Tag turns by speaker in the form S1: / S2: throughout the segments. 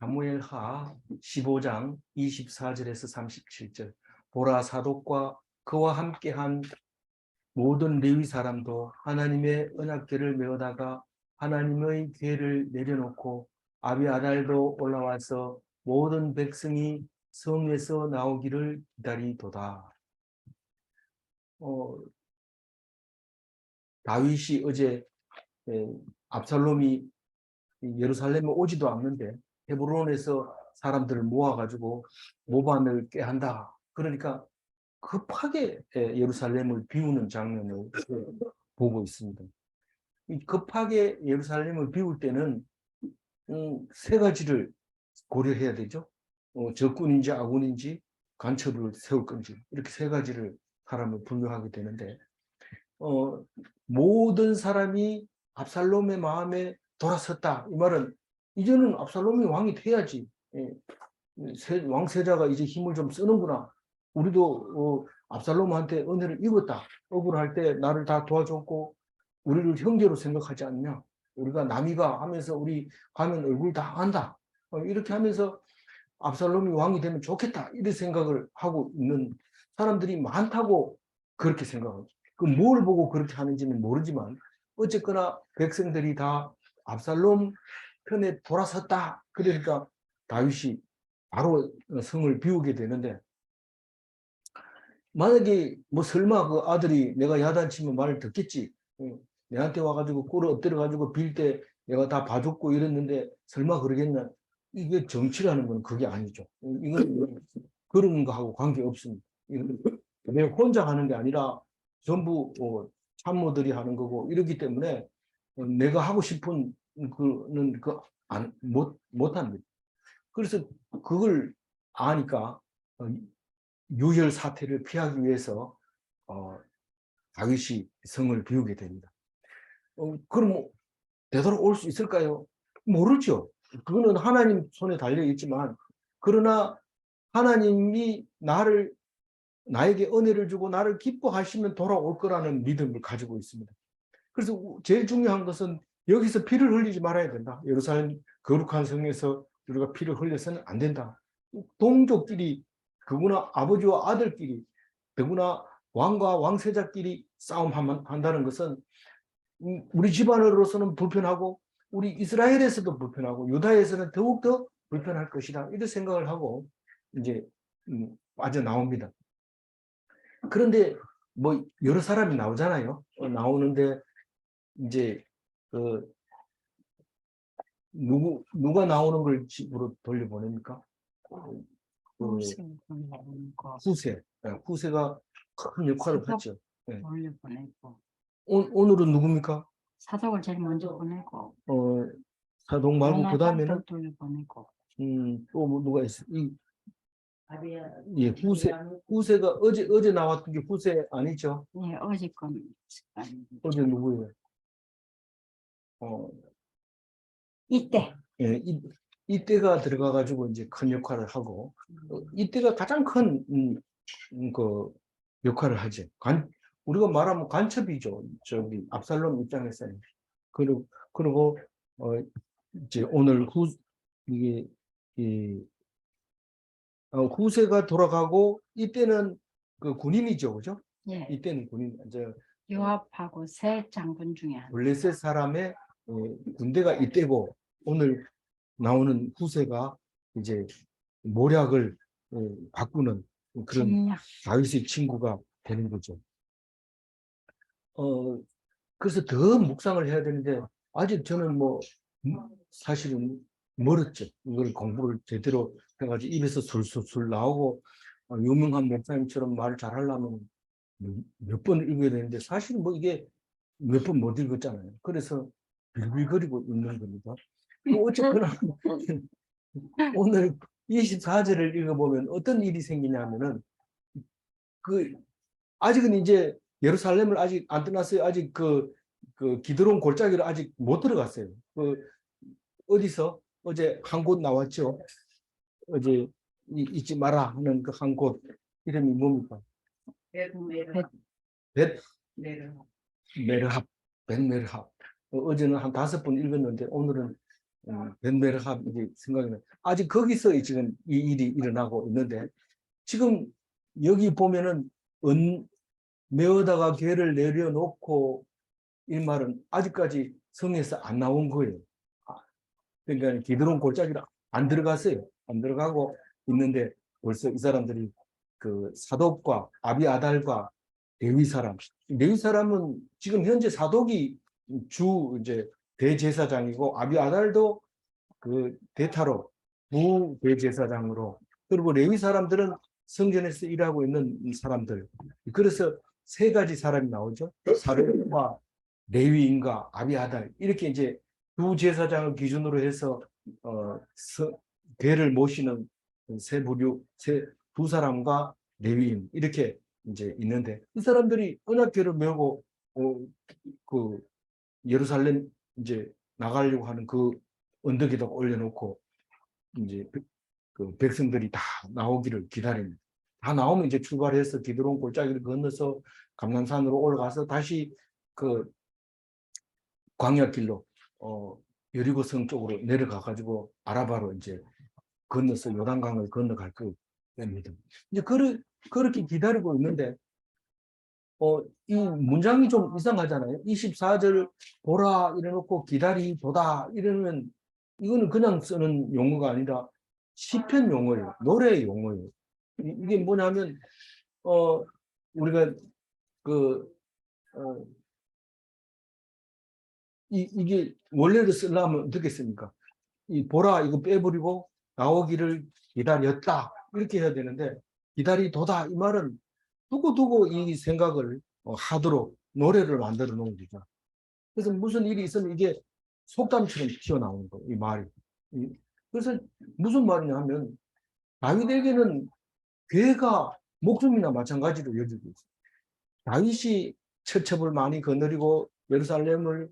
S1: 사무엘하 15장 24절에서 37절. 보라, 사독과 그와 함께한 모든 레위 사람도 하나님의 언약궤를 메어다가 하나님의 궤를 내려놓고 아비아달도 올라와서 모든 백성이 성에서 나오기를 기다리도다. 다윗이 어제 압살롬이 예루살렘에 오지도 않는데 헤브론에서 사람들을 모아가지고 모반을 꾀한다. 그러니까 급하게 예루살렘을 비우는 장면을 보고 있습니다. 급하게 예루살렘을 비울 때는 세 가지를 고려해야 되죠. 적군인지 아군인지 간첩을 세울 건지 이렇게 세 가지를 사람을 분류하게 되는데 모든 사람이 압살롬의 마음에 돌아섰다. 이 말은 이제는 압살롬이 왕이 돼야지. 왕세자가 이제 힘을 좀 쓰는구나. 우리도 압살롬한테 은혜를 입었다. 억울할 때 나를 다 도와줬고 우리를 형제로 생각하지 않냐. 우리가 남이가 하면서 우리 가면 얼굴 다 안다. 이렇게 하면서 압살롬이 왕이 되면 좋겠다. 이런 생각을 하고 있는 사람들이 많다고 그렇게 생각하죠. 그 뭘 보고 그렇게 하는지는 모르지만 어쨌거나 백성들이 다 압살롬 편에 돌아섰다. 그러니까 다윗이 바로 성을 비우게 되는데 만약에 뭐 설마 그 아들이 내가 야단치면 말을 듣겠지. 내한테 와가지고 꿇어 엎드려가지고 빌 때 내가 다 봐줬고 이랬는데 설마 그러겠냐. 이게 정치라는 건 그게 아니죠. 이건 그런 거하고 관계없습니다. 내 혼자 하는 게 아니라 전부 참모들이 하는 거고 이렇기 때문에 내가 하고 싶은 그는 못합니다. 그래서 그걸 아니까 유혈 사태를 피하기 위해서 다윗이 성을 비우게 됩니다. 그럼 되돌아올 수 있을까요? 모르죠. 그거는 하나님 손에 달려 있지만 그러나 하나님이 나에게 은혜를 주고 나를 기뻐하시면 돌아올 거라는 믿음을 가지고 있습니다. 그래서 제일 중요한 것은 여기서 피를 흘리지 말아야 된다. 예루살렘 거룩한 성에서 우리가 피를 흘려서는 안 된다. 동족끼리 그구나 아버지와 아들끼리 더구나 왕과 왕세자끼리 싸움한다는 것은 우리 집안으로서는 불편하고 우리 이스라엘에서도 불편하고 유다에서는 더욱더 불편할 것이다. 이런 생각을 하고 이제 빠져나옵니다. 그런데 뭐 여러 사람이 나오잖아요. 나오는데 이제 누가 나오는 걸 집으로 돌려보냅니까? 후세. 후세가 큰 역할을 했죠.
S2: 돌려보내고
S1: 오늘은 누굽니까?
S2: 사독을 제일 먼저 보내고
S1: 사독 말고 그 다음에는
S2: 돌려보내고
S1: 또 뭐 누가 있어? 예, 후세가 어제 나왔던 게 후세 아니죠?
S2: 예, 어제 건
S1: 어제 누구예요?
S2: 이때
S1: 예, 이때가 들어가가지고 이제 큰 역할을 하고 이때가 가장 큰 그 역할을 하죠. 우리가 말하면 간첩이죠. 저기 압살롬 입장에서는. 그리고 이제 오늘 이게 후세가 돌아가고 이때는 그 군인이죠, 그죠?
S2: 예.
S1: 이때는 군인.
S2: 요압하고 세 장군 중에 한
S1: 블레셋 사람의 군대가 이때고 오늘 나오는 후세가 이제 모략을 바꾸는 그런
S2: 침략.
S1: 다윗의 친구가 되는 거죠. 그래서 더 묵상을 해야 되는데 아직 저는 뭐 사실은 멀었죠. 이걸 공부를 제대로 해가지고 입에서 술술술 나오고 유명한 목사님처럼 말을 잘하려면 몇 번 읽어야 되는데 사실은 뭐 이게 몇 번 못 읽었잖아요. 그래서 빌빌거리고 있는 겁니다. 어쨌거나 오늘 24절을 읽어보면 어떤 일이 생기냐면은 아직은 이제 예루살렘을 아직 안 떠났어요. 아직 그 기드론 골짜기를 아직 못 들어갔어요. 어디서 어제 한 곳 나왔죠. 어제 잊지 마라 하는 그 한 곳 이름이 뭡니까? 벳메르합. 어제는 한 5번 읽었는데 오늘은 벤베르합 이게 생각이 나. 아직 거기서 지금 이 일이 일어나고 있는데 지금 여기 보면은 메어다가 괴를 내려놓고 이 말은 아직까지 성에서 안 나온 거예요. 그러니까 기드론 골짜기를 안 들어갔어요. 안 들어가고 있는데 벌써 이 사람들이 그 사독과 아비아달과 레위 사람. 레위 사람은 지금 현재 사독이 주 이제 대제사장이고 아비아달도 그 대타로 부대제사장으로 그리고 레위 사람들은 성전에서 일하고 있는 사람들. 그래서 세 가지 사람이 나오죠. 사독과 레위인과 아비아달 이렇게 이제 두 제사장을 기준으로 해서 괴를 모시는 세 부류 두 사람과 레위인 이렇게 이제 있는데 이 사람들이 언약궤를 메고 그 예루살렘 이제 나가려고 하는 그 언덕에다 올려놓고 이제 그 백성들이 다 나오기를 기다립니다. 다 나오면 이제 출발해서 기드론 골짜기를 건너서 감난산으로 올라가서 다시 그 광야길로 여리고성 쪽으로 내려가 가지고 아라바로 이제 건너서 요단강을 건너갈 겁니다. 이제 그렇게 기다리고 있는데 이 문장이 좀 이상하잖아요. 24절 보라 이래놓고 기다리보다 이러면 이거는 그냥 쓰는 용어가 아니라 시편 용어예요. 노래 용어예요. 이게 뭐냐면 우리가 그 이게 원래로 쓰려면 어떻게 씁니까? 이 보라 이거 빼버리고 나오기를 기다렸다 이렇게 해야 되는데 기다리도다 이 말은 두고두고 이 생각을 하도록 노래를 만들어 놓은 거죠. 그래서 무슨 일이 있으면 이게 속담처럼 튀어나오는 거예요. 이 말이. 그래서 무슨 말이냐 하면 다윗에게는 괴가 목숨이나 마찬가지로 여기고 있어요. 다윗이 처첩을 많이 거느리고 예루살렘을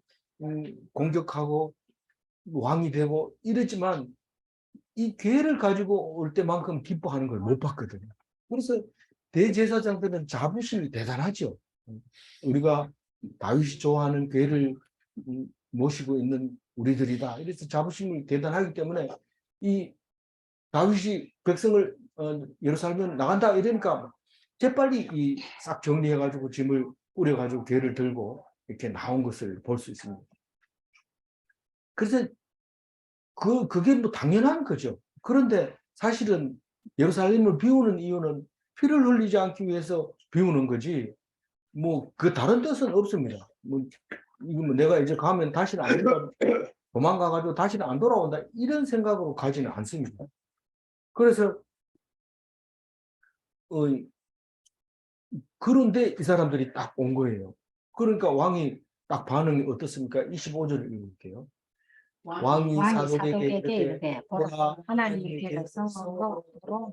S1: 공격하고 왕이 되고 이랬지만 이 괴를 가지고 올 때만큼 기뻐하는 걸 못 봤거든요. 그래서 대제사장들은 자부심이 대단하죠. 우리가 다윗이 좋아하는 괴를 모시고 있는 우리들이다. 이래서 자부심이 대단하기 때문에 이 다윗이 백성을 예루살렘 나간다 이러니까 재빨리 이 싹 정리해가지고 짐을 꾸려가지고 괴를 들고 이렇게 나온 것을 볼 수 있습니다. 그래서 그게 뭐 당연한 거죠. 그런데 사실은 예루살렘을 비우는 이유는 피를 흘리지 않기 위해서 비우는 거지, 뭐, 그 다른 뜻은 없습니다. 뭐, 이거 뭐 내가 이제 가면 다시는 안 된다, 도망가가지고 다시는 안 돌아온다, 이런 생각으로 가지는 않습니다. 그래서, 그런데 이 사람들이 딱 온 거예요. 그러니까 왕이 딱 반응이 어떻습니까? 25절을 읽을게요. 왕이 사독에게 이렇게 보라
S2: 하나님께서 성으로 들어오라.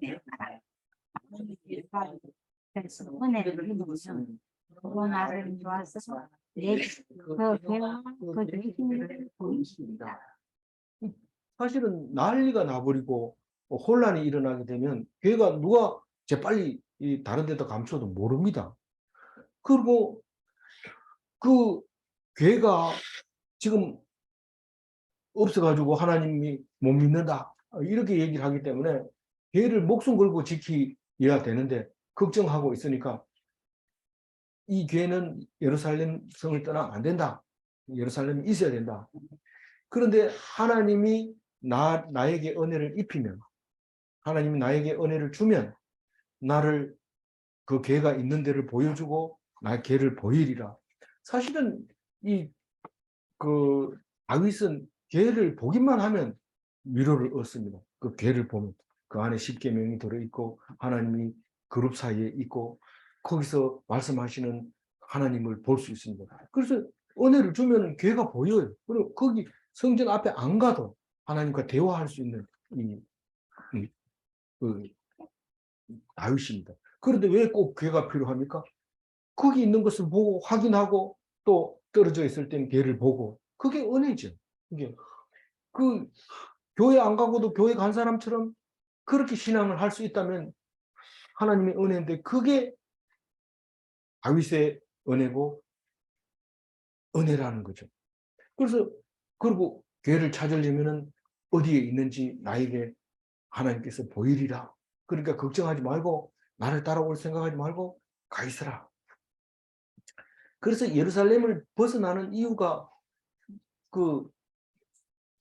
S2: 그래서 은혜를 입으면 그 나를 좋아서 그 배와 그 내심을 보이십니다.
S1: 사실은 난리가 나버리고 혼란이 일어나게 되면 걔가 누가 재빨리 다른 데다 감춰도 모릅니다. 그리고 그 괴가 지금 없어가지고 하나님이 못 믿는다 이렇게 얘기를 하기 때문에 괴를 목숨 걸고 지켜야 되는데 걱정하고 있으니까 이 괴는 예루살렘 성을 떠나면 안 된다. 예루살렘에 있어야 된다. 그런데 하나님이 나에게 은혜를 입히면, 하나님이 나에게 은혜를 주면 나를 그 괴가 있는 데를 보여주고 나의 괴를 보이리라. 사실은 그 다윗은 괴를 보기만 하면 위로를 얻습니다. 그 괴를 보면 그 안에 십계명이 들어있고 하나님이 그룹 사이에 있고 거기서 말씀하시는 하나님을 볼 수 있습니다. 그래서 은혜를 주면 괴가 보여요. 그리고 거기 성전 앞에 안 가도 하나님과 대화할 수 있는 그 다윗입니다. 그런데 왜 꼭 괴가 필요합니까? 거기 있는 것을 보고 확인하고 또 떨어져 있을 때는 괴를 보고 그게 은혜죠. 이게 그 교회 안 가고도 교회 간 사람처럼 그렇게 신앙을 할 수 있다면 하나님의 은혜인데 그게 다윗의 은혜고 은혜라는 거죠. 그래서 그리고 교회를 찾으려면은 어디에 있는지 나에게 하나님께서 보이리라. 그러니까 걱정하지 말고 나를 따라올 생각하지 말고 가 있어라. 그래서 예루살렘을 벗어나는 이유가 그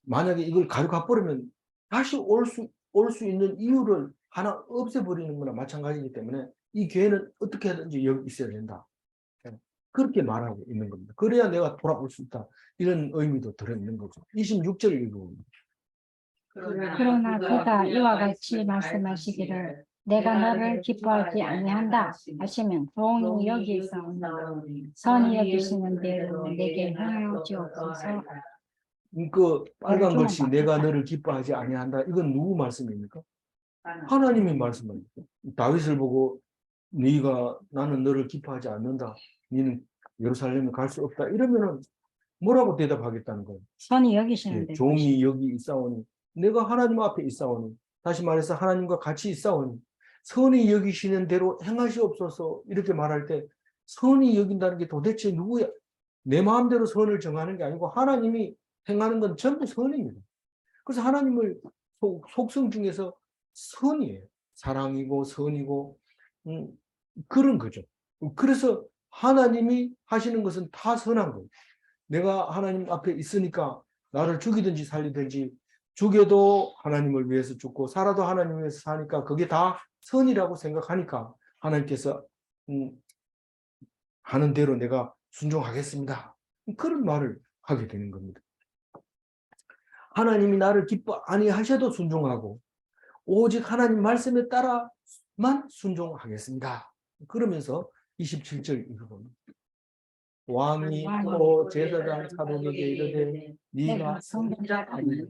S1: 만약에 이걸 가져가 버리면 다시 올 수 있는 이유를 하나 없애버리는 거나 마찬가지이기 때문에 이 교회는 어떻게 하든지 여기 있어야 된다. 그렇게 말하고 있는 겁니다. 그래야 내가 돌아올 수 있다. 이런 의미도 들어있는 거죠. 26절 읽어봅니다.
S2: 그러나 그가 이와 같이 말씀하시기를 내가 너를 기뻐하지 아니한다 하시면 종이 여기서 선이 여기시는 대로 내게 행하옵소서.
S1: 그 빨간
S2: 주문
S1: 글씨
S2: 받겠다.
S1: 내가 너를 기뻐하지 아니한다. 이건 누구 말씀입니까? 하나님의 말씀입니다. 다윗을 보고 네가 나는 너를 기뻐하지 않는다. 너는 예루살렘에 갈 수 없다. 이러면은 뭐라고 대답하겠다는 거예요.
S2: 선이 여기시는
S1: 예,
S2: 대로
S1: 종이 여기 있사오니 내가 하나님 앞에 있사오니 다시 말해서 하나님과 같이 있사오니 선이 여기시는 대로 행하시옵소서 이렇게 말할 때 선이 여긴다는 게 도대체 누구야? 내 마음대로 선을 정하는 게 아니고 하나님이 행하는 건 전부 선입니다. 그래서 하나님을 속성 중에서 선이에요. 사랑이고 선이고 그런 거죠. 그래서 하나님이 하시는 것은 다 선한 거예요. 내가 하나님 앞에 있으니까 나를 죽이든지 살리든지 죽여도 하나님을 위해서 죽고 살아도 하나님을 위해서 사니까 그게 다 선이라고 생각하니까 하나님께서 하는 대로 내가 순종하겠습니다. 그런 말을 하게 되는 겁니다. 하나님이 나를 기뻐 아니하셔도 순종하고 오직 하나님 말씀에 따라만 순종하겠습니다. 그러면서 27절 읽어봅니다. 왕이 또 제사장 사독에게 이르되 네가 선지자 아니냐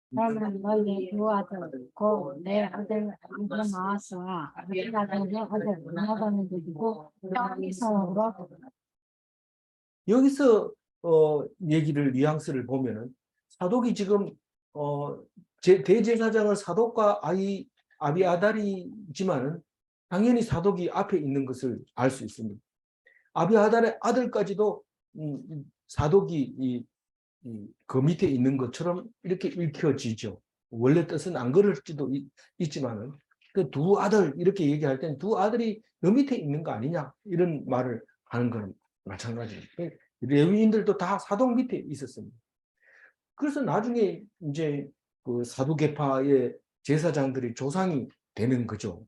S2: 그러면 너희 두 아들 곧 내 아들 마아스와 내 아들 나단을 두고 성으로
S1: 여기서 얘기를 뉘앙스를 보면은 사독이 지금 대제사장은 사독과 아비아달이지만은 당연히 사독이 앞에 있는 것을 알 수 있습니다. 아비아달의 아들까지도 사독이 그 밑에 있는 것처럼 이렇게 읽혀지죠. 원래 뜻은 안 그럴지도 있지만은 그 두 아들 이렇게 얘기할 때는 두 아들이 너 밑에 있는 거 아니냐 이런 말을 하는 거는 마찬가지입니다. 레위인들도 다 사독 밑에 있었습니다. 그래서 나중에 이제 그 사두개파의 제사장들이 조상이 되는 거죠.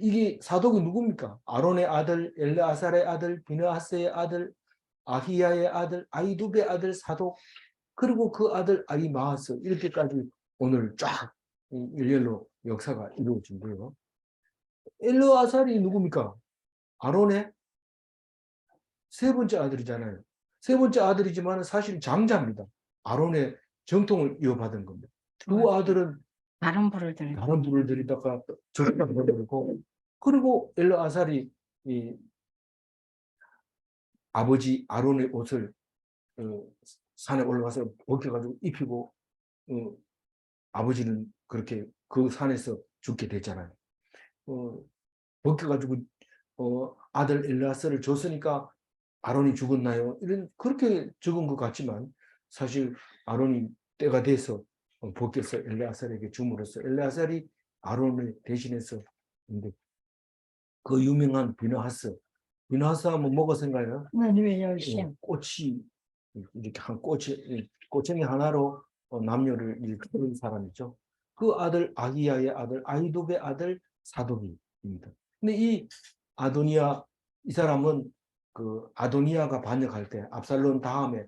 S1: 이게 사독이 누굽니까? 아론의 아들, 엘르아살의 아들, 비느하스의 아들, 아히야의 아들, 아이두베의 아들 사독, 그리고 그 아들 아히마아스 이렇게까지 오늘 쫙 일렬로 역사가 이루어진대요. 엘르아살이 누굽니까? 아론의 세 번째 아들이잖아요. 세 번째 아들이지만 사실 장자입니다. 아론의 정통을 이어받은 겁니다. 두 아들은
S2: 다른 불을 들고
S1: 다른 불을 들이다가 저기다 버리고 그리고 엘르아살이 이 아버지 아론의 옷을 산에 올라가서 벗겨가지고 입히고 아버지는 그렇게 그 산에서 죽게 됐잖아요. 벗겨가지고 아들 엘르아살을 줬으니까 아론이 죽었나요? 이런 그렇게 적은 것 같지만 사실 아론이 때가 돼서 벗겨서 엘르아살에게 줌으로써 엘르아살이 아론을 대신해서 근데 그 유명한 비느하스 하면 뭐가 생각나요?
S2: 하나님의 열심
S1: 꽃이 이렇게 한 꼬챙이 하나로 남녀를 이끄는 사람이죠. 그 아들 아기야의 아들 아이도베 아들 사독입니다. 근데 이 아도니아 이 사람은 그 아도니아가 반역할 때 압살롬 다음에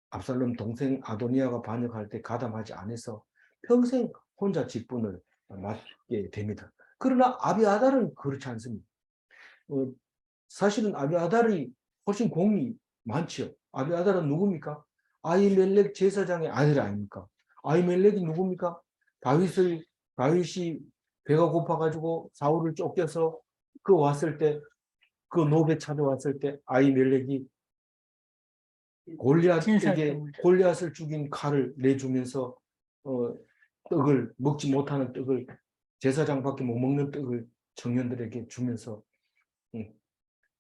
S1: 압살롬 동생 아도니아가 반역할 때 가담하지 않아서 평생 혼자 직분을 맡게 됩니다. 그러나 아비아달은 그렇지 않습니다. 사실은 아비아달이 훨씬 공이 많지요. 아비아달은 누굽니까? 아히멜렉 제사장의 아들 아닙니까? 아히멜렉이 누굽니까? 다윗이 배가 고파가지고 사울을 쫓겨서 그 왔을 때 그 노베 찾아왔을 때 아히멜렉이 골리앗을 죽인 칼을 내주면서 떡을 먹지 못하는 떡을 제사장밖에 못 먹는 떡을 청년들에게 주면서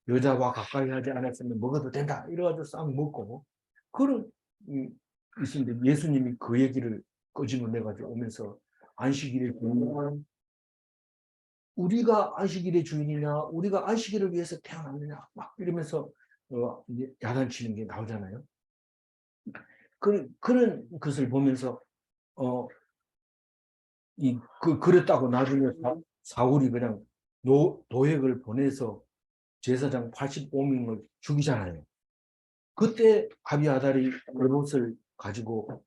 S1: 여자와 가까이 하지 않았으면 먹어도 된다 이래가지고 싹 먹고 그런 있었는데 예수님이 그 얘기를 끄집어내가지고 오면서 안식일의 주인, 우리가 안식일의 주인이냐, 우리가 안식일을 위해서 태어났느냐, 막 이러면서 이제 야단치는 게 나오잖아요. 그런 것을 보면서 그랬다고 나중에 사울이 그냥 도액을 보내서 제사장 85명을 죽이잖아요. 그때 아비아달이 그것을 가지고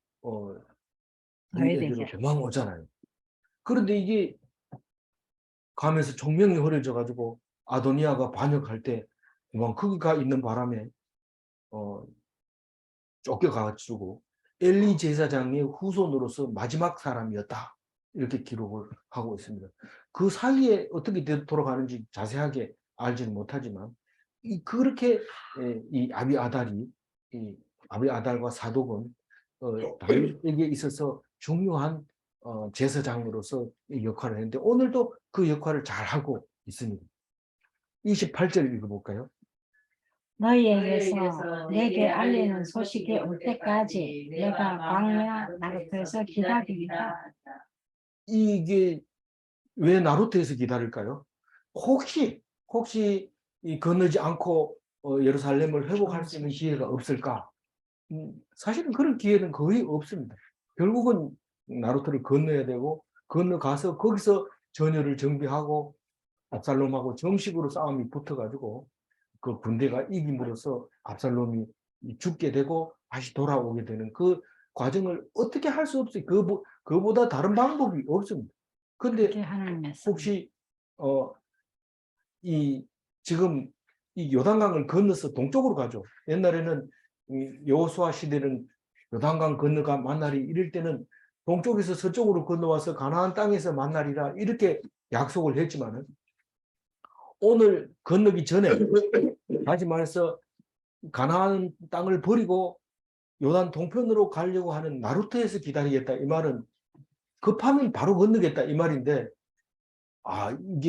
S1: 유대교로 도망오잖아요. 그런데 이게 가면서 총명이 흐려져 가지고 아도니아가 반역할 때 그만 거기가 있는 바람에 쫓겨가지고 엘리 제사장의 후손으로서 마지막 사람이었다. 이렇게 기록을 하고 있습니다. 그 사이에 어떻게 돌아가는지 자세하게 알지는 못하지만 그렇게 이 아비아달과 사독은 다윗에게 있어서 중요한 제사장으로서 이 역할을 했는데 오늘도 그 역할을 잘 하고 있습니다. 28절 읽어볼까요?
S2: 너희에게서 내게 알리는 소식이 올 때까지 내가 광야 나루터에서 기다리리라.
S1: 이게 왜 나루터에서 기다릴까요? 혹시 이 건너지 않고 예루살렘을 회복할 수 있는 기회가 없을까? 사실은 그런 기회는 거의 없습니다. 결국은 나루터를 건너야 되고 건너가서 거기서 전열을 정비하고 압살롬하고 정식으로 싸움이 붙어가지고 그 군대가 이김으로써 압살롬이 죽게 되고 다시 돌아오게 되는 그 과정을 어떻게 할 수 없어요. 그보다 다른 방법이 없습니다. 근데 혹시 지금 이 요단강을 건너서 동쪽으로 가죠. 옛날에는 여호수아 시대는 요단강 건너가 만나리 이럴 때는 동쪽에서 서쪽으로 건너와서 가나안 땅에서 만나리라 이렇게 약속을 했지만은 오늘 건너기 전에 다시 말해서 가나안 땅을 버리고 요단 동편으로 가려고 하는 나루터에서 기다리겠다 이 말은 급하면 바로 건너겠다 이 말인데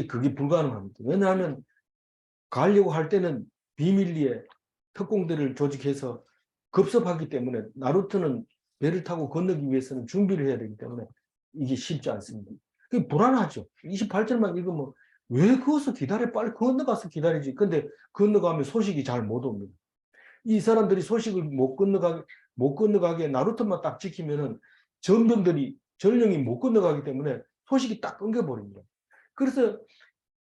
S1: 그게 불가능합니다. 왜냐하면 가려고 할 때는 비밀리에 특공대를 조직해서 급습하기 때문에 나루터는 배를 타고 건너기 위해서는 준비를 해야 되기 때문에 이게 쉽지 않습니다. 그게 불안하죠. 28절만 읽으면 왜 거기서 기다려? 빨리 건너가서 기다리지. 근데 건너가면 소식이 잘 못 옵니다. 이 사람들이 소식을 못 건너가게 나루터만 딱 지키면은 전령이 못 건너가기 때문에 소식이 딱 끊겨버립니다. 그래서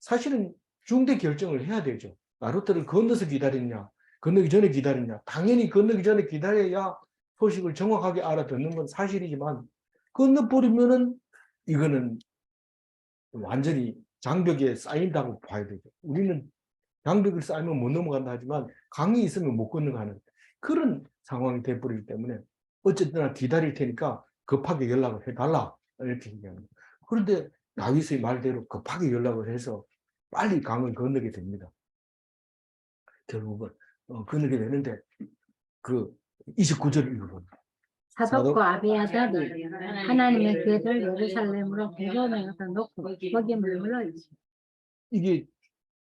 S1: 사실은 중대 결정을 해야 되죠. 나루터를 건너서 기다리냐, 건너기 전에 기다리냐. 당연히 건너기 전에 기다려야 소식을 정확하게 알아듣는 건 사실이지만 건너버리면은 이거는 완전히 장벽에 쌓인다고 봐야 되죠. 우리는 장벽을 쌓이면 못 넘어간다 하지만 강이 있으면 못 건너가는 그런 상황이 돼버리기 때문에 어쨌든 기다릴 테니까 급하게 연락을 해달라 이렇게 얘기합니다. 그런데 다윗의 말대로 급하게 연락을 해서 빨리 강을 건너게 됩니다. 결국은 건너게 되는데 그 29절 읽어봅니다.
S2: 사독과 아비아달이 하나님의 교회를 예루살렘으로 데려오면서 놓고 거기 머물러 있어.
S1: 이게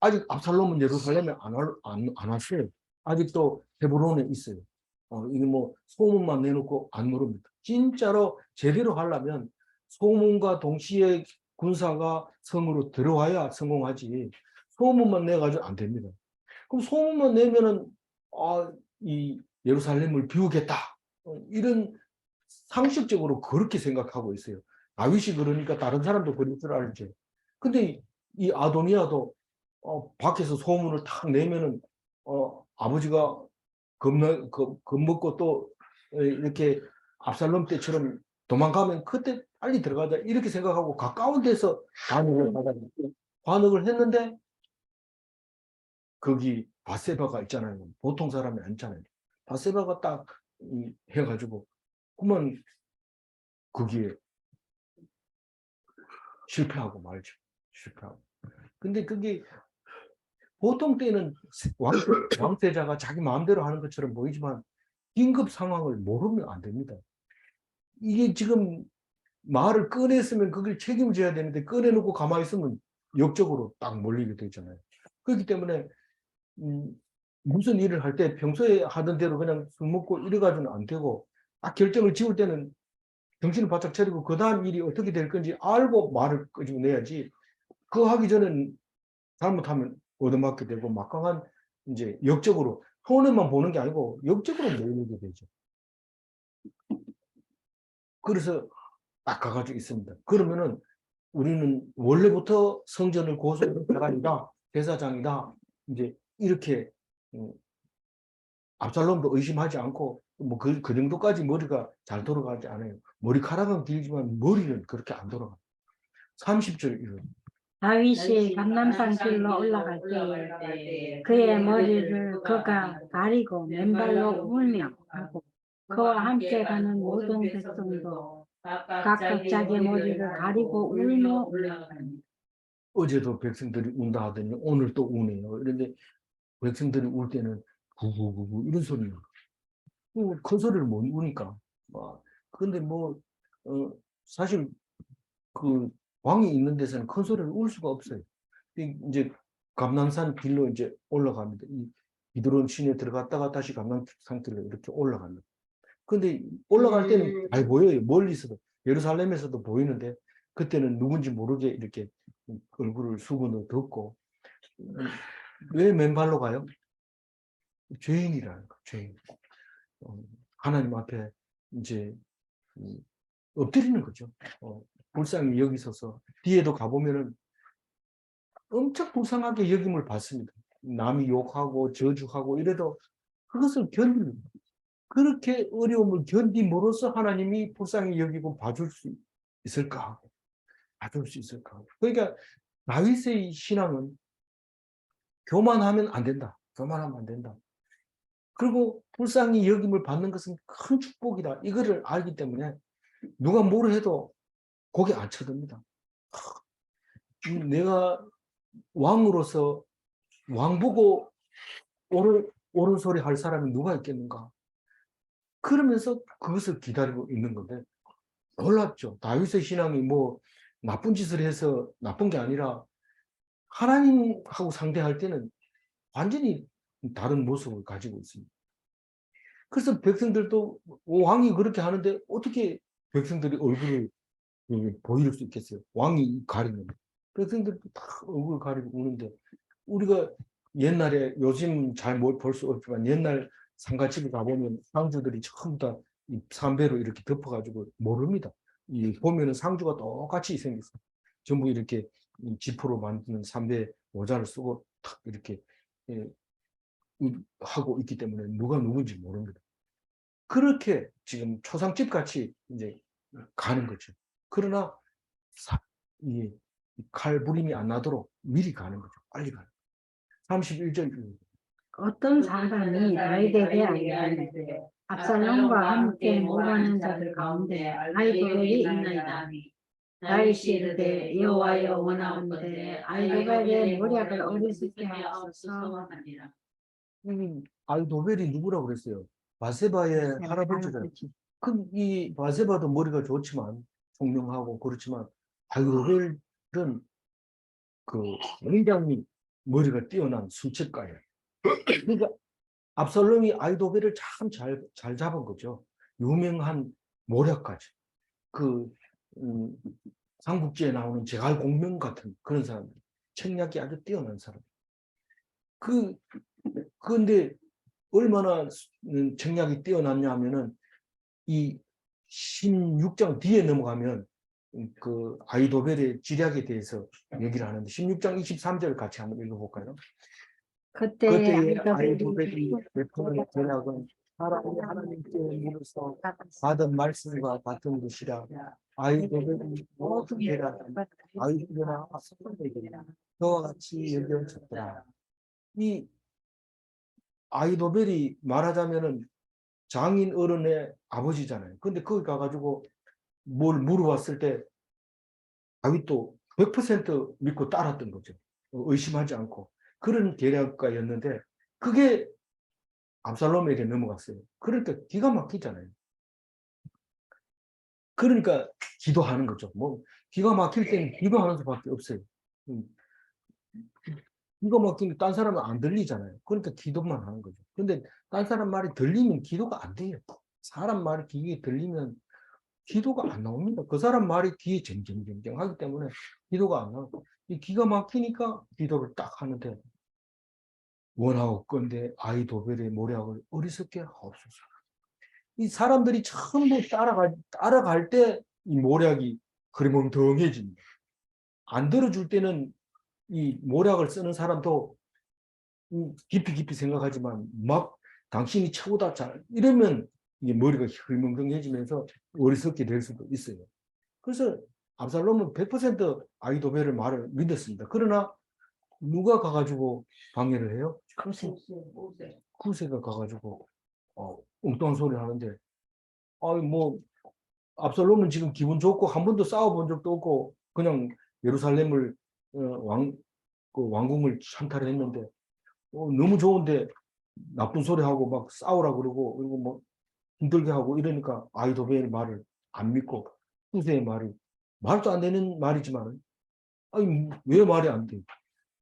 S1: 아직 압살롬은 예루살렘에 안 왔어요. 아직도 헤브론에 있어요. 이게 뭐 소문만 내놓고 안 모릅니다. 진짜로 제대로 하려면 소문과 동시에 군사가 성으로 들어와야 성공하지. 소문만 내가지고 안 됩니다. 그럼 소문만 내면은 이 예루살렘을 비우겠다. 이런 상식적으로 그렇게 생각하고 있어요. 다윗이 그러니까 다른 사람도 그럴 줄 알지. 근데 이 아도니아도 밖에서 소문을 탁 내면은 아버지가 겁먹고 또 이렇게 압살롬 때처럼 도망가면 그때 빨리 들어가자 이렇게 생각하고 가까운 데서 반응을 했는데 거기 바세바가 있잖아요. 보통 사람이 아니잖아요. 바세바가 딱 해가지고 그만 거기에 실패하고 말죠. 실패하고. 근데 그게 보통 때는 왕세자가 자기 마음대로 하는 것처럼 보이지만 긴급 상황을 모르면 안 됩니다. 이게 지금 말을 꺼냈으면 그걸 책임져야 되는데 꺼내놓고 가만히 있으면 역적으로 딱 몰리게 되잖아요. 그렇기 때문에 무슨 일을 할 때 평소에 하던 대로 그냥 술 먹고 이래가지고는 안 되고 딱 결정을 지을 때는 정신을 바짝 차리고 그 다음 일이 어떻게 될 건지 알고 말을 끄집어내야지. 그거 하기 전엔 잘못하면 얻어맞게 되고 막강한 이제 역적으로 손해만 보는 게 아니고 역적으로 몰리게 되죠. 그래서 딱 가가지고 있습니다. 그러면은 우리는 원래부터 성전을 고소한 대관이다, 대사장이다, 이제 이렇게 압살롬도 의심하지 않고 뭐 그 정도까지 머리가 잘 돌아가지 않아요. 머리카락은 길지만 머리는 그렇게 안 돌아가요. 30절 이후.
S2: 다윗이 감람산 길로 올라갈 때에 그의 머리를 그가 가리고 맨발로 울며 하고 그와 함께 가는 모든 백성도 각각 자기 머리를 가리고 울며 올라가니
S1: 어제도 백성들이 운다 하더니 오늘 또 우네요. 그런데 백성들이 울 때는 구구구구 이런 소리예요. 큰 소리를 못 우니까. 근데 사실 그 왕이 있는 데서는 큰 소리를 울 수가 없어요. 이제 감람산 길로 이제 올라갑니다. 이 비드론 시내에 들어갔다가 다시 감람산 길로 이렇게 올라갑니다. 근데 올라갈 때는 잘 보여요. 멀리서도. 예루살렘에서도 보이는데 그때는 누군지 모르게 이렇게 얼굴을 수건으로 덮고 왜 맨발로 가요? 죄인이라는 거, 죄인. 하나님 앞에 이제 엎드리는 거죠. 불쌍히 여기서서 뒤에도 가보면은 엄청 불쌍하게 여김을 받습니다. 남이 욕하고 저주하고 이래도 그것을 견디는 그렇게 어려움을 견딤으로써 하나님이 불쌍히 여기고 봐줄 수 있을까? 봐줄 수 있을까? 그러니까 다윗의 신앙은 교만하면 안 된다. 교만하면 안 된다. 그리고 불쌍히 여김을 받는 것은 큰 축복이다. 이거를 알기 때문에 누가 뭐를 해도 고개 안 쳐듭니다. 내가 왕으로서 왕 보고 옳은 소리 할 사람이 누가 있겠는가? 그러면서 그것을 기다리고 있는 건데 놀랍죠. 다윗의 신앙이 뭐 나쁜 짓을 해서 나쁜 게 아니라 하나님하고 상대할 때는 완전히 다른 모습을 가지고 있습니다. 그래서 백성들도 왕이 그렇게 하는데 어떻게 백성들이 얼굴을 보일 수 있겠어요? 왕이 가리는데. 백성들도 다 얼굴 가리고 우는데 우리가 옛날에 요즘 잘 볼 수 없지만 옛날 상가집에 가보면 상주들이 전부 다 삼배로 이렇게 덮어가지고 모릅니다. 보면은 상주가 똑같이 생겼어요. 전부 이렇게 지프로 만드는 삼배 모자를 쓰고 탁 이렇게 예, 하고 있기 때문에 누가 누군지 모릅니다. 그렇게 지금 초상집 같이 이제 가는 거죠. 그러나 이 칼부림이 안 나도록 미리 가는 거죠. 빨리 가는 거죠. 31절
S2: 어떤 사람이 다윗에게 알리되 압살롬과 함께 몰아낸 자들 가운데 아이도벨이 있나이다. 다윗이 이르되 여호와여 원하건대 아이도벨의 모략을 어리석게 하옵소서 하니라.
S1: 아이도벨이 누구라고 그랬어요? 바세바의 할아버지를. 이 바세바도 머리가 좋지만 총명하고 그렇지만 아이도벨은 굉장히 머리가 뛰어난 순책가예요. 그러니까 압살롬이 아이도벨을 참 잘 잡은 거죠. 유명한 모략가죠. 삼국지에 나오는 제갈공명 같은 그런 사람, 책략이 아주 뛰어난 사람. 그런데 얼마나 책략이 뛰어났냐 하면은 이 16장 뒤에 넘어가면 그 아이도벨의 지략에 대해서 얘기를 하는데 16장 23절 같이 한번 읽어볼까요?
S2: 그때
S1: 아이도벨이 베푼 계략은 하나님께 물어서 받은 말씀과 같은 것이라. 아이도벨이 모든 계략은 아이도벨아 선생에게 너와 같이 여겨졌더라. 이 아이도벨이 말하자면은 장인 어른의 아버지잖아요. 근데 거기 가가지고 뭘 물어봤을 때 다윗도 100% 믿고 따랐던 거죠. 의심하지 않고. 그런 계략가였는데 그게 압살롬에게 넘어갔어요. 그러니까 기가 막히잖아요. 그러니까 기도하는 거죠. 기가 막힐 때는 기도하는 수밖에 없어요. 기가 막히면 딴 사람은 안 들리잖아요. 그러니까 기도만 하는 거죠. 근데 딴 사람 말이 들리면 기도가 안 돼요. 사람 말이 귀에 들리면 기도가 안 나옵니다. 그 사람 말이 귀에 쟁쟁쟁쟁 하기 때문에 기도가 안 나오고, 이 기가 막히니까 기도를 딱 하는데, 원하옵건대 아이 도별의 모략을 어리석게 하옵소서. 이 사람들이 전부 따라갈 때 이 모략이 그리멍텅해집니다. 안 들어줄 때는 이 모략을 쓰는 사람도 깊이 생각하지만 막 당신이 최고다 잘 이러면 이게 머리가 흐리멍텅해지면서 어리석게 될 수도 있어요. 그래서 압살롬은 100% 아이도벨의 말을 믿었습니다. 그러나 누가 가가지고 방해를 해요? 구세가 가가지고 엉뚱한 소리 하는데, 아이 뭐 압살롬은 지금 기분 좋고 한 번도 싸워본 적도 없고 그냥 예루살렘을 왕궁을 찬탈을 했는데 너무 좋은데 나쁜 소리 하고 막 싸우라 그러고 그리고 뭐 힘들게 하고 이러니까 아이도벨의 말을 안 믿고 후세의 말도 안 되는 말이지만 아니 왜 말이 안 돼?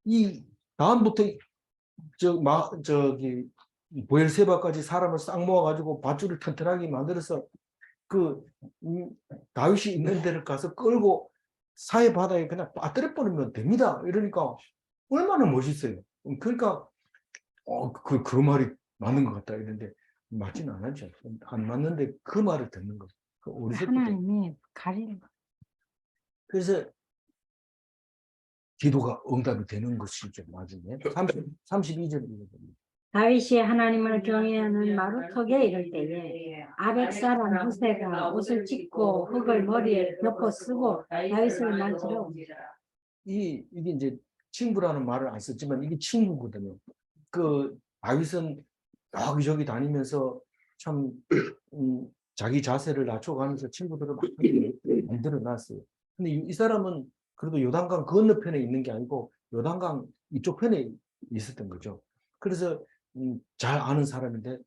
S1: 이 다음부터 저기 보엘세바까지 사람을 싹 모아가지고 밧줄을 튼튼하게 만들어서 그 다윗이 있는 데를 가서 끌고 사해 바다에 그냥 빠뜨려 버리면 됩니다. 이러니까 얼마나 멋있어요. 그러니까 그 말이 맞는 것 같다 이런데 맞지는 않았죠. 안 맞는데 그 말을 듣는 거. 그 어리석기 때문에.
S2: 하나님이 가리는 거.
S1: 그래서 기도가 응답이 되는 것이죠. 나중에 32절에 읽어봅니다.
S2: 다윗이 하나님을 경외하는 마루턱에 이를 때에 아벡 사람 후세가 옷을 찢고 흙을 머리에 덮어 쓰고 다윗을 맞으러 옵니다.
S1: 이게 이제 친구라는 말을 안 썼지만 이게 친구거든요. 그 다윗은 여기저기 다니면서 참 자기 자세를 낮춰가면서 친구들을 막 만들어 놨어요. 근데 이 사람은 그래도 요단강 건너편에 있는 게 아니고 요단강 이쪽 편에 있었던 거죠. 그래서 잘 아는 사람인데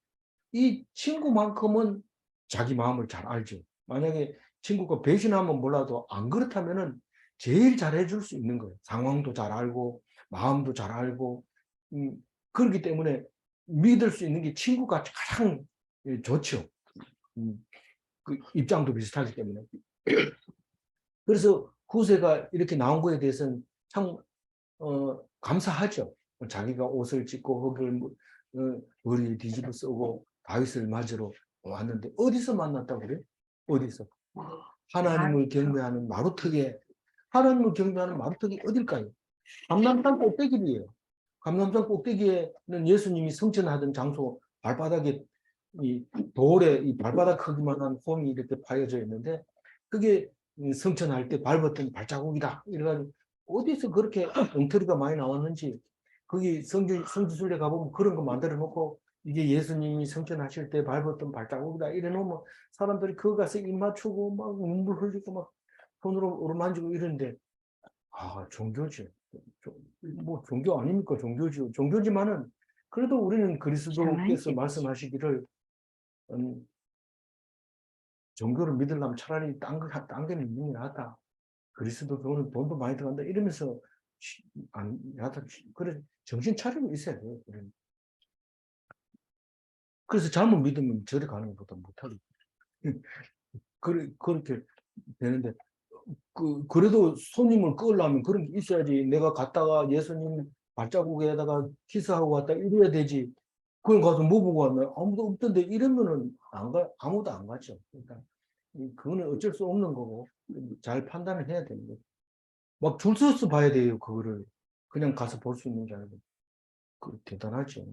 S1: 이 친구만큼은 자기 마음을 잘 알죠. 만약에 친구가 배신하면 몰라도 안 그렇다면은 제일 잘해줄 수 있는 거예요. 상황도 잘 알고 마음도 잘 알고 그렇기 때문에 믿을 수 있는 게 친구가 가장 좋죠. 그 입장도 비슷하기 때문에. 그래서 후세가 이렇게 나온 거에 대해서는 참 감사하죠. 자기가 옷을 찢고 흙을 머리에 뒤집어 쓰고 다윗을 맞으러 왔는데 어디서 만났다고 그래요? 어디서? 하나님을 경배하는 마루턱에. 하나님을 경배하는 마루턱이 어딜까요? 감람산 꼭대기예요. 감람산 꼭대기에는 예수님이 성천하던 장소 발바닥에 이 돌에 이 발바닥 크기만한 홈이 이렇게 파여져 있는데 그게 성천할 때 밟았던 발자국이다. 이래가지고 어디서 그렇게 엉터리가 많이 나왔는지 거기 성지순례 가보면 그런 거 만들어 놓고 이게 예수님이 성천하실 때 밟았던 발자국이다. 이래 놓으면 사람들이 그거 가서 입 맞추고 막 눈물 흘리고 막 손으로 오르만지고 이러는데 종교지. 뭐 종교 아닙니까? 종교지. 종교지만은 그래도 우리는 그리스도께서 말씀하시기를 종교를 믿으려면 차라리 딴 게 믿는 게 낫다. 그리스도 교는 돈도 많이 들어간다. 이러면서 그래 정신 차리고 있어야 돼요. 그래서 잘못 믿으면 저리 가는 것보다 못하고 그렇게 되는데 그래도 손님을 끌려면 그런 게 있어야지. 내가 갔다가 예수님 발자국에다가 키스하고 왔다 이래야 되지. 그걸 가서 뭐 보고 왔나? 아무도 없던데 이러면은 아무도 안 가죠. 그러니까 그거는 어쩔 수 없는 거고 잘 판단을 해야 되는 거죠. 막 줄 서서 봐야 돼요. 그거를 그냥 가서 볼 수 있는 게 아니고 대단하죠.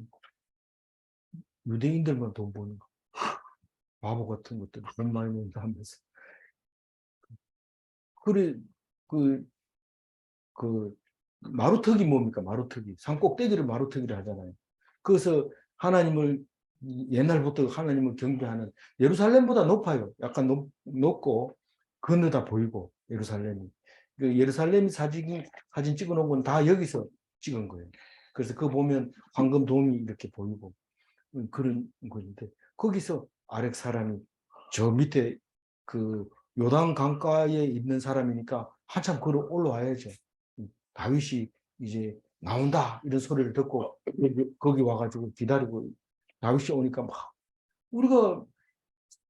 S1: 유대인들만 돈 버는 거. 바보 같은 것들 돈 많이 번다 하면서. 그래 그 마루턱이 뭡니까? 마루턱이 산 꼭대기를 마루턱이라 하잖아요. 그래서 하나님을 옛날부터 하나님을 경배하는 예루살렘보다 높아요. 약간 높고 건너다 보이고 예루살렘이. 그 예루살렘 사진 찍어놓은 건 다 여기서 찍은 거예요. 그래서 그거 보면 황금 돔이 이렇게 보이고 그런 건데 거기서 아렉 사람이 저 밑에 그 요단 강가에 있는 사람이니까 한참 걸어 올라와야죠. 다윗이 이제 나온다 이런 소리를 듣고 거기 와가지고 기다리고 다윗이 오니까 막 우리가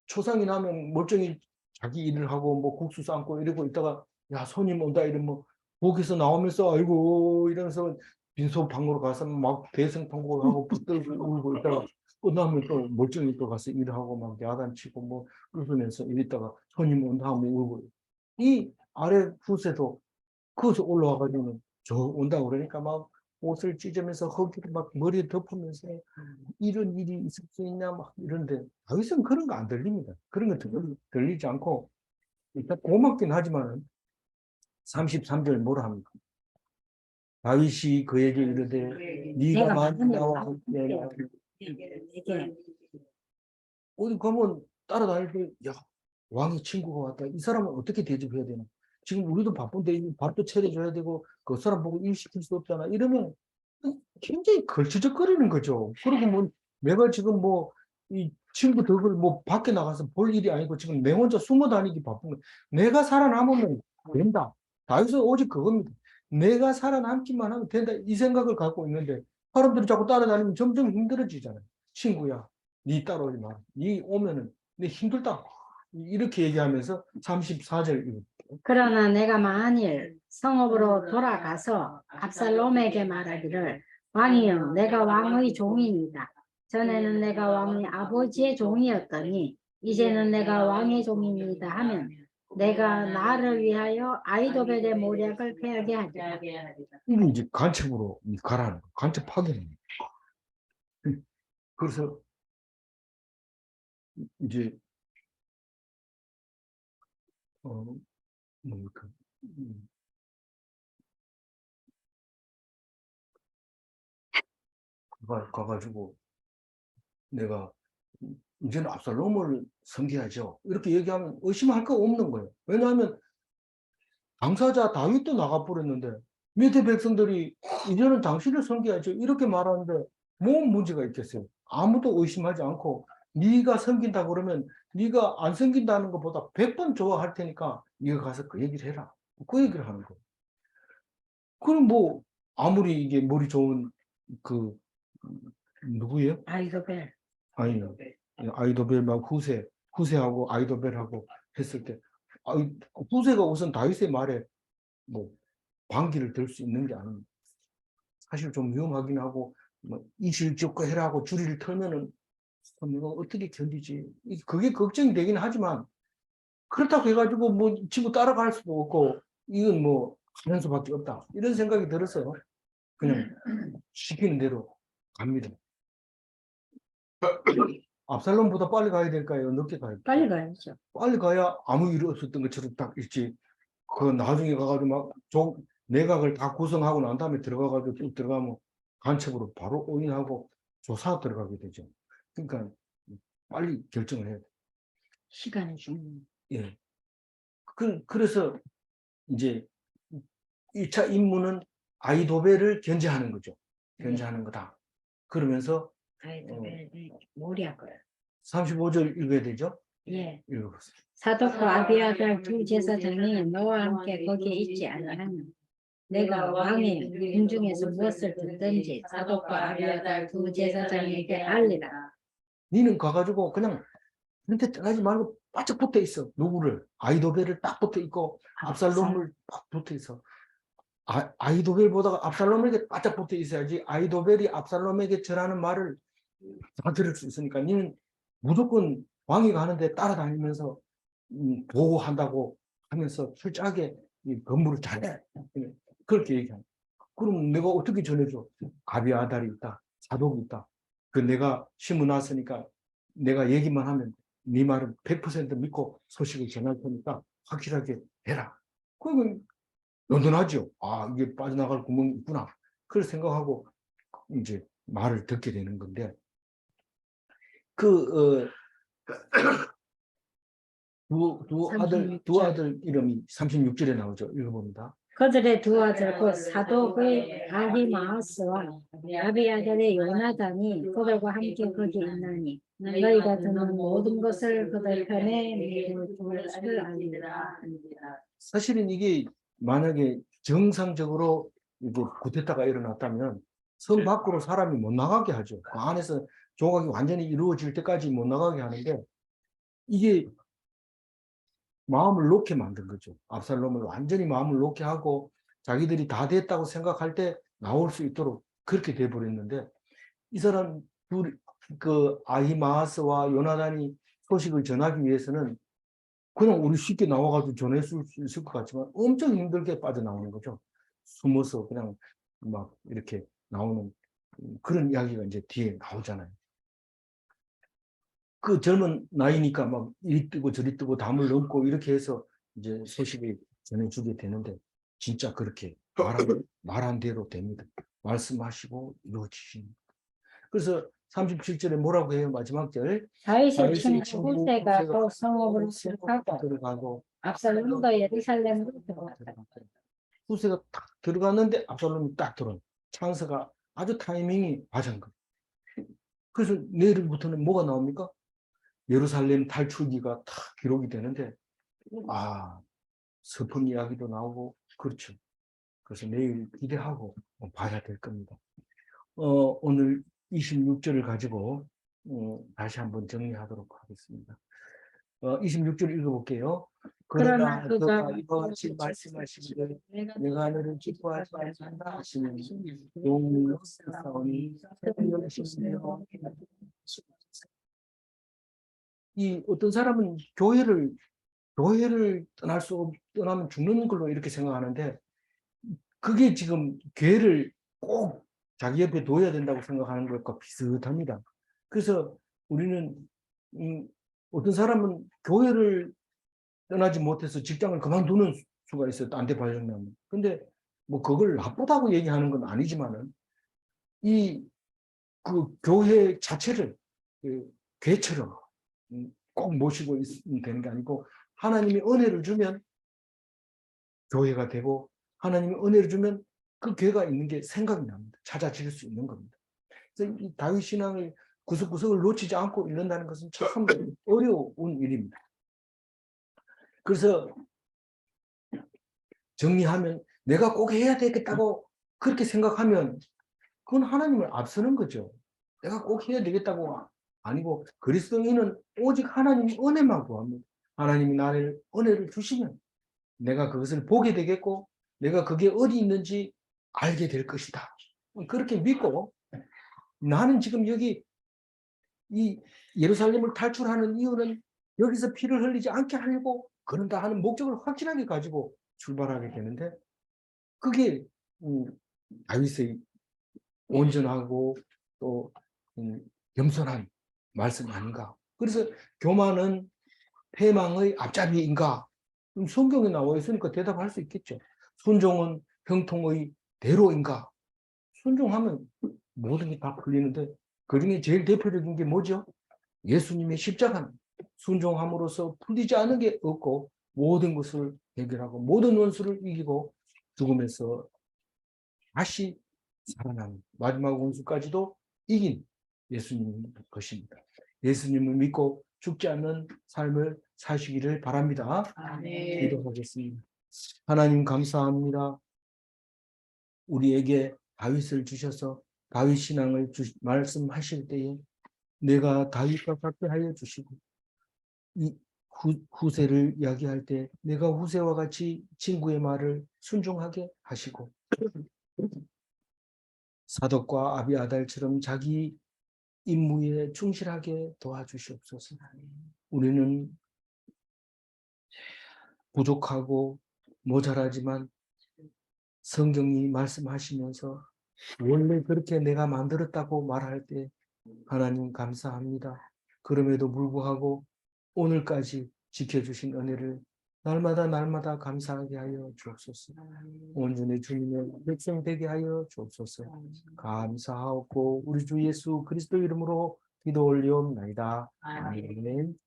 S1: 초상이 나면 멀쩡히 자기 일을 하고 뭐 국수 삶고 이러고 있다가 야 손님 온다 이러면 뭐 거기서 나오면서 아이고 이러면서 빈소 방으로 가서 막 대성통곡하고 붙들고 울고 있다가 끝나면 또 멀쩡히 또 가서 일하고 막 야단치고 뭐 웃으면서 이랬다가 손님 온다 하면 울고 이 아래 후세도 거기서 올라와가지고는 저 온다고 그러니까 막 옷을 찢으면서 허기를 막 머리에 덮으면서 이런 일이 있을 수 있냐 막 이런데 다윗은 그런 거 안 들립니다. 그런 거 들리지 않고 일단 고맙긴 하지만 33절 뭐라 합니까? 다윗이 그에게 이르되 네가
S2: 내가
S1: 만일
S2: 만일
S1: 나와
S2: 나와
S1: 함께
S2: 이게
S1: 어디 가면 따라다닐 때 야, 왕의 친구가 왔다. 이 사람은 어떻게 대접해야 되나? 지금 우리도 바쁜데 밥도 차려줘야 되고 그 사람 보고 일 시킬 수 없잖아. 이러면 굉장히 걸치적거리는 거죠. 그리고 뭐 내가 지금 뭐 이 친구 덕을 뭐 밖에 나가서 볼 일이 아니고 지금 내 혼자 숨어 다니기 바쁜 거. 내가 살아남으면 된다. 다윗은 오직 그겁니다. 내가 살아남기만 하면 된다. 이 생각을 갖고 있는데 사람들이 자꾸 따라다니면 점점 힘들어지잖아요. 친구야, 네 따라오지 마. 네 오면은 내 힘들다. 이렇게 얘기하면서 34절
S2: 그러나 내가 만일 성읍으로 돌아가서 압살롬에게 말하기를 왕이여 내가 왕의 종이니이다. 전에는 내가 왕의 아버지의 종이었더니 이제는 내가 왕의 종이니이다 하면 내가 나를 위하여 아이도벨의 모략을 패하게 하리라.
S1: 이게 이제 간첩으로 가라는 거. 간첩 파견. 그래서 이제 뭡니까? 가가지고 내가 이제는 압살롬을 섬겨야죠. 이렇게 얘기하면 의심할 거 없는 거예요. 왜냐하면 당사자 다윗도 나가버렸는데 밑에 백성들이 이제는 당신을 섬겨야죠. 이렇게 말하는데 뭔 문제가 있겠어요. 아무도 의심하지 않고 네가 섬긴다 그러면 네가 안 섬긴다는 것보다 100번 좋아할 테니까 네가 가서 그 얘기를 해라. 그 얘기를 하는 거예요. 그럼 뭐 아무리 이게 머리 좋은 그 누구예요?
S2: 아이도벨.
S1: 아니 아이도벨 막 후세하고 아이도벨하고 했을 때 후세가 우선 다윗의 말에 뭐 반기를 들 수 있는 게 아닙니다. 사실 좀 위험하긴 하고 뭐 이실직고 해라고 줄이를 털면은 내가 어떻게 견디지? 그게 걱정이 되긴 하지만 그렇다고 해가지고 뭐 친구 따라갈 수도 없고 이건 뭐 하는 수밖에 없다. 이런 생각이 들어서 그냥 시키는 대로 갑니다. 압살롬보다 빨리 가야 될까요? 늦게 가야 될까요?
S2: 빨리 가야죠.
S1: 빨리 가야 아무 일 없었던 것처럼 딱 있지. 그 나중에 가가지고 내각을 다 구성하고 난 다음에 들어가가지고 쭉 들어가면 간첩으로 바로 오인하고 조사 들어가게 되죠. 그러니까 빨리 결정을 해야 돼.
S2: 시간이 좀.
S1: 예. 그래서 이제 1차 임무는 아이도벨을 견제하는 거죠. 견제하는 거다. 그러면서
S2: 아이도벨 모략을.
S1: 35절 읽어야 되죠?
S2: 예.
S1: 읽어보세요.
S2: 사독과 아비아달 두 제사장이 너와 함께 거기에 있지 아니하면 내가 왕의 궁중에서 무엇을 듣든지 사독과 아비아달 두 제사장에게 알리라.
S1: 니는 가가지고 그냥 밑에 떠나지 말고 바짝 붙어 있어. 누구를? 아이도벨을 딱 붙어 있고 압살롬을 딱 붙어 있어. 아이도벨보다가 압살롬에게 바짝 붙어 있어야지 아이도벨이 압살롬에게 전하는 말을 다 들을 수 있으니까 니는 무조건 왕이 가는데 따라다니면서 보호한다고 하면서 철저하게 이 건물을 잘해. 그렇게 얘기합니다. 그럼 내가 어떻게 전해줘? 아비아달이 있다. 사독이 있다. 그 내가 심어놨으니까 내가 얘기만 하면 네 말은 100% 믿고 소식을 전할 테니까 확실하게 해라. 그러면 든든하죠. 아, 이게 빠져나갈 구멍이 있구나. 그걸 생각하고 이제 말을 듣게 되는 건데 그 두 아들 이름이 36절에 나오죠. 읽어봅니다.
S2: 그들의 두 아들 곧 사독의 아히마아스와 아비아달의 요나단이 그들과 함께 거기 있나니 너희가 듣는 모든 것을 그들 편에 믿을 줄 알리라.
S1: 사실은 이게 만약에 정상적으로 이제 쿠데타가 일어났다면 성 밖으로 사람이 못 나가게 하죠. 그 안에서 조각이 완전히 이루어질 때까지 못 나가게 하는데 이게 마음을 놓게 만든 거죠. 압살롬을 완전히 마음을 놓게 하고 자기들이 다 됐다고 생각할 때 나올 수 있도록 그렇게 돼버렸는데, 이 사람 그 아히마아스와 요나단이 소식을 전하기 위해서는 그냥 우리 쉽게 나와가지고 전해줄 수 있을 것 같지만 엄청 힘들게 빠져나오는 거죠. 숨어서 그냥 막 이렇게 나오는 그런 이야기가 이제 뒤에 나오잖아요. 그 젊은 나이니까 막 이리 뜨고 저리 뜨고 담을 넘고 이렇게 해서 이제 소식을 전해주게 되는데, 진짜 그렇게 말한 대로 됩니다. 말씀하시고 이루어지십니다. 그래서 37절에 뭐라고 해요? 마지막 절.
S2: 다윗의 친구 후세가 또 성읍으로 들어가고
S1: 들어가고
S2: 압살롬도 예루살렘으로 들어갔다.
S1: 후세가 딱 들어갔는데 압살롬이 딱 들어온 찬스가 아주 타이밍이 맞은 거예요. 그래서 내일부터는 뭐가 나옵니까? 예루살렘 탈출기가 딱 기록이 되는데, 슬픈 이야기도 나오고 그렇죠. 그래서 내일 기대하고 봐야 될 겁니다. 오늘 26절을 가지고 다시 한번 정리하도록 하겠습니다. 26절 읽어볼게요. 그러나 그가 이와 같이 말씀하시기를 내가 너를 기뻐하지 않는다 하시면 용을 싸우니 이 어떤 사람은 교회를 떠나면 죽는 걸로 이렇게 생각하는데, 그게 지금 교회를 꼭 자기 옆에 둬야 된다고 생각하는 것과 비슷합니다. 그래서 우리는 어떤 사람은 교회를 떠나지 못해서 직장을 그만두는 수가 있어요. 딴 데 발령나면. 근데 뭐 그걸 나쁘다고 얘기하는 건 아니지만은 그 교회 자체를 그 교회처럼 꼭 모시고 있으면 되는 게 아니고, 하나님이 은혜를 주면 교회가 되고 하나님이 은혜를 주면 그 교회가 있는 게 생각이 납니다. 찾아질 수 있는 겁니다. 그래서 이 다윗 신앙을 구석구석을 놓치지 않고 읽는다는 것은 참 어려운 일입니다. 그래서 정리하면 내가 꼭 해야 되겠다고 그렇게 생각하면 그건 하나님을 앞서는 거죠. 내가 꼭 해야 되겠다고 아니고, 그리스도인은 오직 하나님의 은혜만 구합니다. 하나님이 나를 은혜를 주시면 내가 그것을 보게 되겠고 내가 그게 어디 있는지 알게 될 것이다. 그렇게 믿고, 나는 지금 여기 이 예루살렘을 탈출하는 이유는 여기서 피를 흘리지 않게 하려고 그런다 하는 목적을 확실하게 가지고 출발하게 되는데, 그게 다윗의 온전하고 또 겸손한 말씀 아닌가. 그래서 교만은 패망의 앞잡이인가? 성경에 나와 있으니까 대답할 수 있겠죠. 순종은 형통의 대로인가? 순종하면 모든 게 다 풀리는데, 그중에 제일 대표적인 게 뭐죠? 예수님의 십자가는 순종함으로써 풀리지 않은 게 없고 모든 것을 해결하고 모든 원수를 이기고 죽음에서 다시 살아나는 마지막 원수까지도 이긴 예수님 것입니다. 예수님을 믿고 죽지 않는 삶을 사시기를 바랍니다. 기도하겠습니다. 하나님 감사합니다. 우리에게 다윗을 주셔서 다윗 신앙을 말씀하실 때에 내가 다윗과 같게 하여 주시고, 이 후세를 이야기할 때 내가 후세와 같이 친구의 말을 순종하게 하시고, 사독과 아비아달처럼 자기 임무에 충실하게 도와주시옵소서. 우리는 부족하고 모자라지만 성경이 말씀하시면서 원래 그렇게 내가 만들었다고 말할 때 하나님 감사합니다. 그럼에도 불구하고 오늘까지 지켜주신 은혜를 날마다 감사하게 하여 주옵소서. 온전히 주님의 백성 되게 하여 주옵소서. 감사하고 우리 주 예수 그리스도 이름으로 기도 올리옵나이다. 아멘.